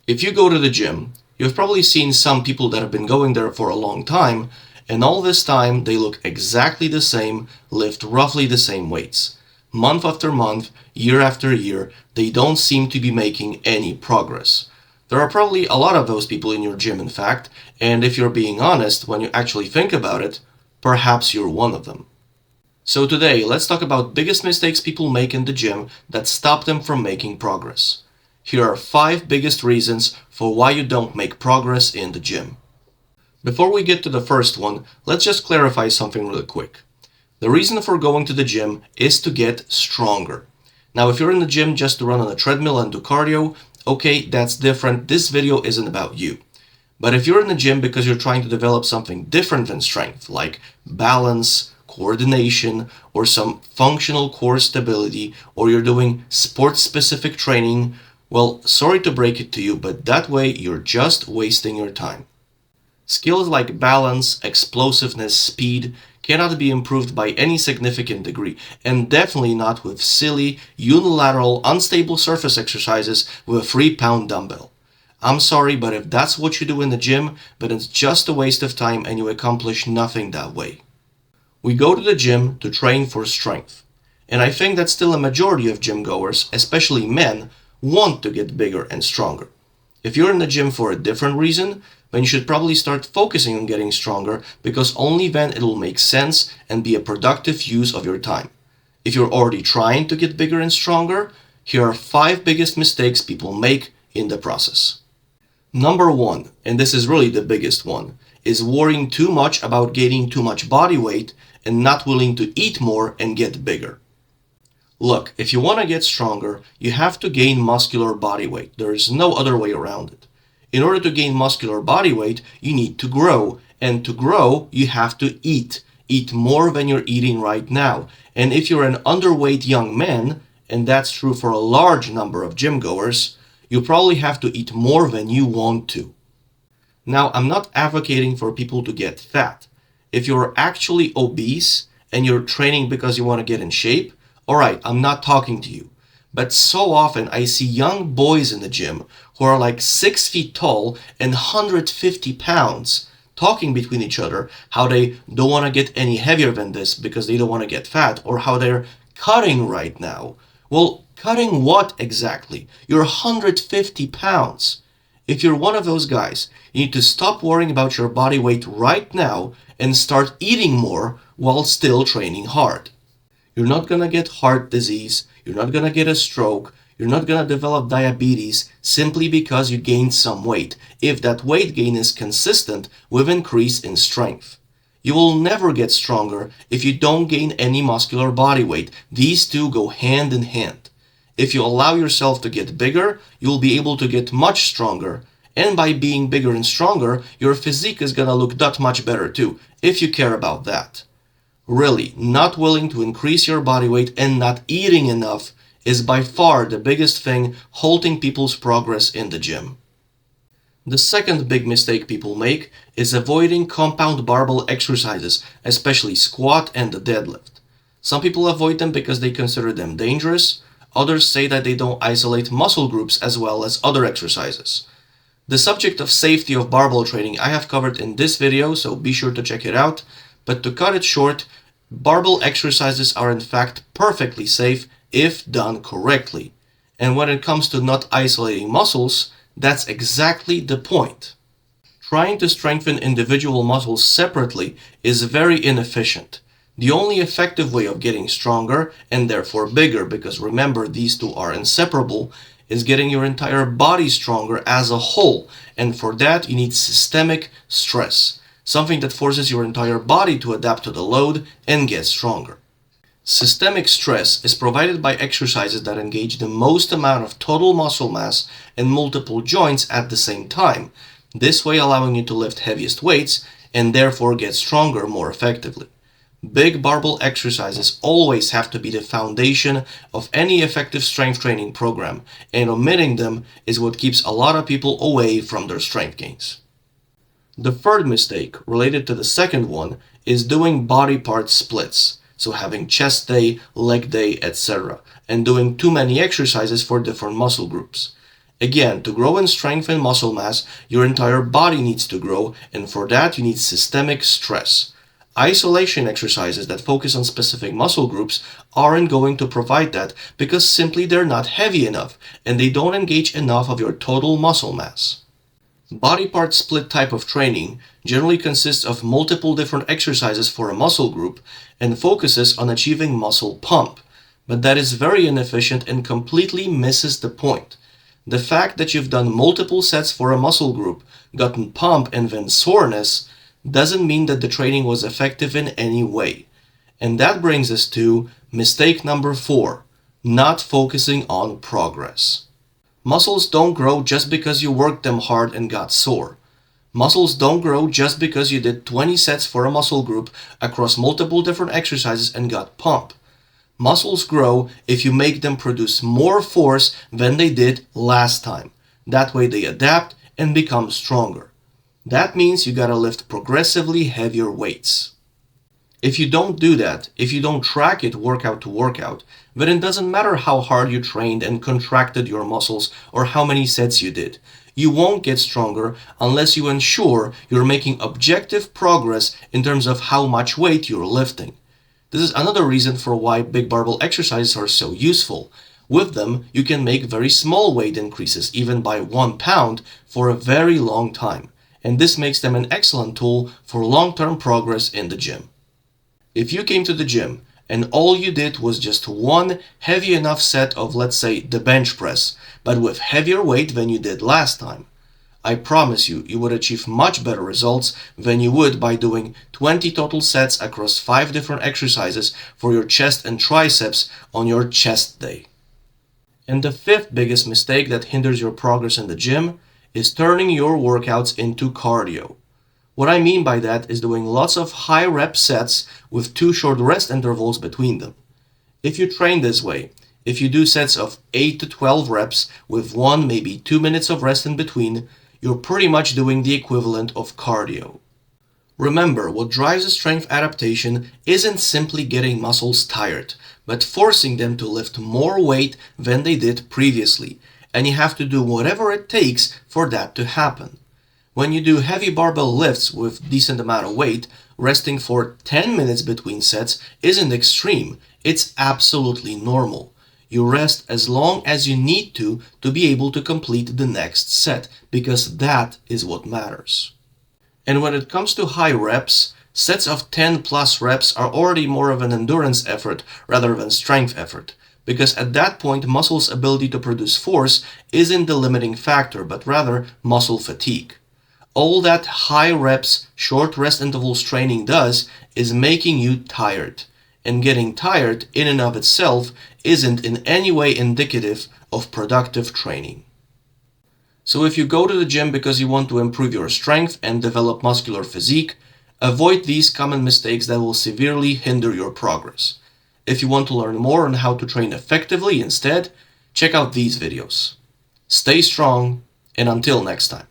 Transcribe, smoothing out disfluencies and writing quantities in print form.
If you go to the gym, you've probably seen some people that have been going there for a long time, and all this time they look exactly the same, lift roughly the same weights. Month after month, year after year, they don't seem to be making any progress. There are probably a lot of those people in your gym, in fact, and if you're being honest, when you actually think about it, perhaps you're one of them. So today, let's talk about biggest mistakes people make in the gym that stop them from making progress. Here are 5 biggest reasons for why you don't make progress in the gym. Before we get to the first one, let's just clarify something really quick. The reason for going to the gym is to get stronger. Now, if you're in the gym just to run on a treadmill and do cardio, okay, that's different. This video isn't about you. But if you're in the gym because you're trying to develop something different than strength, like balance, coordination, or some functional core stability, or you're doing sport-specific training, well, sorry to break it to you, but that way you're just wasting your time. Skills like balance, explosiveness, speed cannot be improved by any significant degree, and definitely not with silly, unilateral, unstable surface exercises with a 3-pound dumbbell. I'm sorry, but if that's what you do in the gym, then it's just a waste of time and you accomplish nothing that way. We go to the gym to train for strength, and I think that still a majority of gym goers, especially men, want to get bigger and stronger. If you're in the gym for a different reason, then you should probably start focusing on getting stronger, because only then it'll make sense and be a productive use of your time. If you're already trying to get bigger and stronger, here are 5 biggest mistakes people make in the process. Number 1, and this is really the biggest one, is worrying too much about gaining too much body weight and not willing to eat more and get bigger. Look, if you want to get stronger, you have to gain muscular body weight. There is no other way around it. In order to gain muscular body weight, you need to grow. And to grow, you have to eat. Eat more than you're eating right now. And if you're an underweight young man, and that's true for a large number of gym goers, you probably have to eat more than you want to. Now, I'm not advocating for people to get fat. If you're actually obese and you're training because you want to get in shape, alright, I'm not talking to you. But so often I see young boys in the gym who are like 6 feet tall and 150 pounds talking between each other how they don't want to get any heavier than this because they don't want to get fat, or how they're cutting right now. Well, cutting what exactly? You're 150 pounds. If you're one of those guys, you need to stop worrying about your body weight right now and start eating more while still training hard. You're not going to get heart disease, you're not going to get a stroke, you're not going to develop diabetes simply because you gained some weight, if that weight gain is consistent with increase in strength. You will never get stronger if you don't gain any muscular body weight. These two go hand in hand. If you allow yourself to get bigger, you'll be able to get much stronger. And by being bigger and stronger, your physique is going to look that much better too, if you care about that. Really, not willing to increase your body weight and not eating enough is by far the biggest thing halting people's progress in the gym. The second big mistake people make is avoiding compound barbell exercises, especially squat and the deadlift. Some people avoid them because they consider them dangerous. Others say that they don't isolate muscle groups as well as other exercises. The subject of safety of barbell training I have covered in this video, so be sure to check it out. But to cut it short, barbell exercises are in fact perfectly safe if done correctly. And when it comes to not isolating muscles, that's exactly the point. Trying to strengthen individual muscles separately is very inefficient. The only effective way of getting stronger, and therefore bigger, because remember these two are inseparable, is getting your entire body stronger as a whole. And for that you need systemic stress. Something that forces your entire body to adapt to the load and get stronger. Systemic stress is provided by exercises that engage the most amount of total muscle mass and multiple joints at the same time, this way allowing you to lift heaviest weights and therefore get stronger more effectively. Big barbell exercises always have to be the foundation of any effective strength training program, and omitting them is what keeps a lot of people away from their strength gains. The third mistake, related to the second one, is doing body part splits, so having chest day, leg day, etc., and doing too many exercises for different muscle groups. Again, to grow in strength and muscle mass, your entire body needs to grow, and for that you need systemic stress. Isolation exercises that focus on specific muscle groups aren't going to provide that because simply they're not heavy enough and they don't engage enough of your total muscle mass. Body part split type of training generally consists of multiple different exercises for a muscle group and focuses on achieving muscle pump, but that is very inefficient and completely misses the point. The fact that you've done multiple sets for a muscle group, gotten pump and then soreness, doesn't mean that the training was effective in any way. And that brings us to mistake number 4, not focusing on progress. Muscles don't grow just because you worked them hard and got sore. Muscles don't grow just because you did 20 sets for a muscle group across multiple different exercises and got pump. Muscles grow if you make them produce more force than they did last time. That way they adapt and become stronger. That means you gotta lift progressively heavier weights. If you don't do that, if you don't track it workout to workout, then it doesn't matter how hard you trained and contracted your muscles or how many sets you did. You won't get stronger unless you ensure you're making objective progress in terms of how much weight you're lifting. This is another reason for why big barbell exercises are so useful. With them, you can make very small weight increases, even by 1 pound, for a very long time. And this makes them an excellent tool for long-term progress in the gym. If you came to the gym and all you did was just one heavy enough set of, let's say, the bench press, but with heavier weight than you did last time, I promise you, you would achieve much better results than you would by doing 20 total sets across 5 different exercises for your chest and triceps on your chest day. And the 5th biggest mistake that hinders your progress in the gym is turning your workouts into cardio. What I mean by that is doing lots of high rep sets with 2 short rest intervals between them. If you train this way, if you do sets of 8 to 12 reps with 1, maybe 2 minutes of rest in between, you're pretty much doing the equivalent of cardio. Remember, what drives a strength adaptation isn't simply getting muscles tired, but forcing them to lift more weight than they did previously, and you have to do whatever it takes for that to happen. When you do heavy barbell lifts with decent amount of weight, resting for 10 minutes between sets isn't extreme, it's absolutely normal. You rest as long as you need to be able to complete the next set, because that is what matters. And when it comes to high reps, sets of 10 plus reps are already more of an endurance effort rather than strength effort, because at that point muscles' ability to produce force isn't the limiting factor, but rather muscle fatigue. All that high reps, short rest intervals training does is making you tired. And getting tired in and of itself isn't in any way indicative of productive training. So if you go to the gym because you want to improve your strength and develop muscular physique, avoid these common mistakes that will severely hinder your progress. If you want to learn more on how to train effectively instead, check out these videos. Stay strong, and until next time.